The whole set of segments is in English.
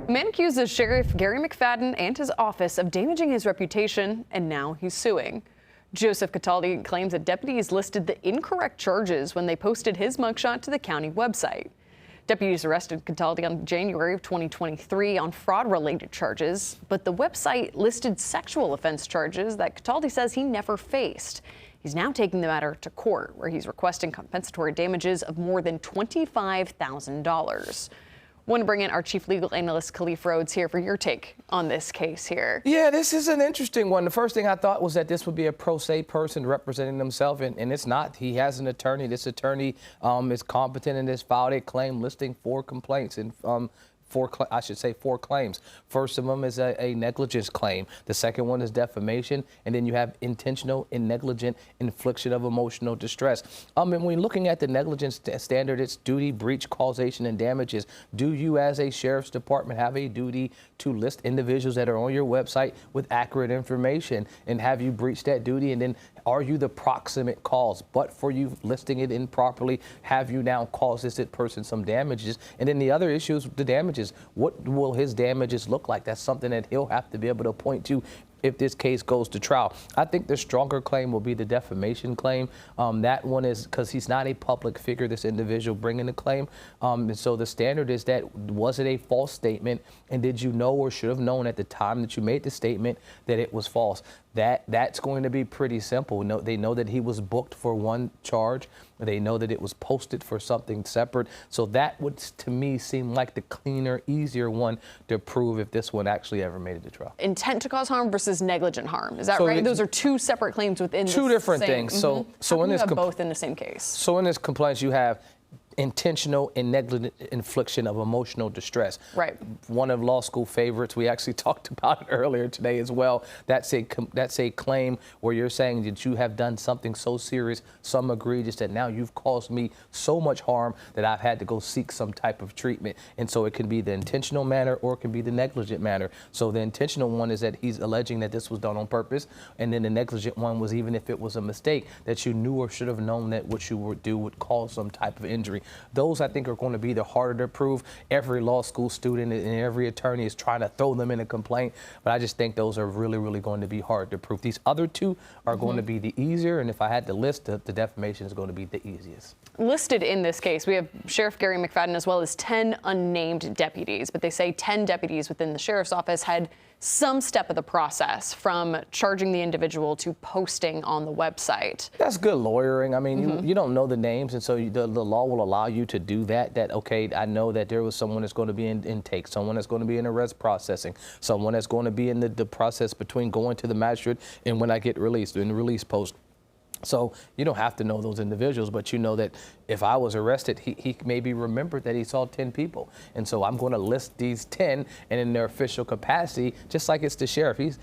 A man accuses Sheriff Gary McFadden and his office of damaging his reputation, and now he's suing. Joseph Cataldi claims that deputies listed the incorrect charges when they posted his mugshot to the county website. Deputies arrested Cataldi on January of 2023 on fraud-related charges, but the website listed sexual offense charges that Cataldi says he never faced. He's now taking the matter to court, where he's requesting compensatory damages of more than $25,000. Want to bring in our chief legal analyst, Khalif Rhodes, here for your take on this case here. Yeah, this is an interesting one. The first thing I thought was that this would be a pro se person representing himself, and it's not. He has an attorney. This attorney is competent and has filed a claim listing 4 complaints and four claims. First of them is a negligence claim. The second one is defamation, and then you have intentional and negligent infliction of emotional distress. And when looking at the negligence standard, it's duty, breach, causation, and damages. Do you, as a sheriff's department, have a duty to list individuals that are on your website with accurate information? And have you breached that duty? And then are you the proximate cause? But for you listing it improperly, have you now caused this person some damages? And then the other issue is the damages. What will his damages look like? That's something that he'll have to be able to point to if this case goes to trial. I think the stronger claim will be the defamation claim. That one is because he's not a public figure, this individual bringing the claim. And so the standard is that, was it a false statement? And did you know or should have known at the time that you made the statement that it was false? That's going to be pretty simple. They know that he was booked for one charge. They know that it was posted for something separate. So that would, to me, seem like the cleaner, easier one to prove if this one actually ever made it to trial. Intent to cause harm versus negligent harm. Is that right? Those are 2 separate claims within two different things. So in this both in the same case. So in this complaint, you have intentional and negligent infliction of emotional distress. Right. One of law school favorites. We actually talked about it earlier today as well. That's a claim where you're saying that you have done something so serious, some egregious, that now you've caused me so much harm that I've had to go seek some type of treatment. And so it can be the intentional manner or it can be the negligent manner. So the intentional one is that he's alleging that this was done on purpose. And then the negligent one was, even if it was a mistake, that you knew or should have known that what you would do would cause some type of injury. Those, I think, are going to be the harder to prove. Every law school student and every attorney is trying to throw them in a complaint, but I just think those are really, really going to be hard to prove. These other 2 are going to be the easier, and if I had to list, the defamation is going to be the easiest. Listed in this case, we have Sheriff Gary McFadden as well as 10 unnamed deputies, but they say 10 deputies within the sheriff's office had some step of the process from charging the individual to posting on the website. That's good lawyering. I mean, you don't know the names, and so the law will allow you to do that. Okay, I know that there was someone that's going to be in intake, someone that's going to be in arrest processing, someone that's going to be in the process between going to the magistrate and when I get released, in the release post. So you don't have to know those individuals, but you know that if I was arrested, he maybe remembered that he saw 10 people. And so I'm going to list these 10, and in their official capacity, just like it's the sheriff, he's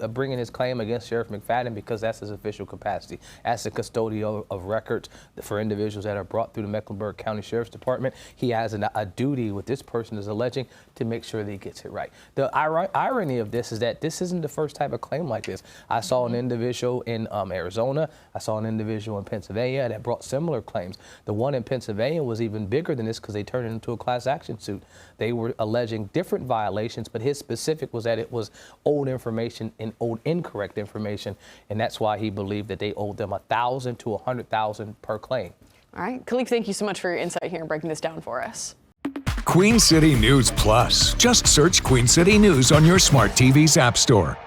bringing his claim against Sheriff McFadden because that's his official capacity. As the custodian of records for individuals that are brought through the Mecklenburg County Sheriff's Department, he has a duty, what this person is alleging, to make sure that he gets it right. The irony of this is that this isn't the first type of claim like this. I saw an individual in Arizona. I saw an individual in Pennsylvania that brought similar claims. The one in Pennsylvania was even bigger than this because they turned it into a class action suit. They were alleging different violations, but his specific was that it was old information and old incorrect information, and that's why he believed that they owed them $1,000 to $100,000 per claim. All right, Khalif, thank you so much for your insight here and breaking this down for us. Queen City News Plus. Just search Queen City News on your smart TV's app store.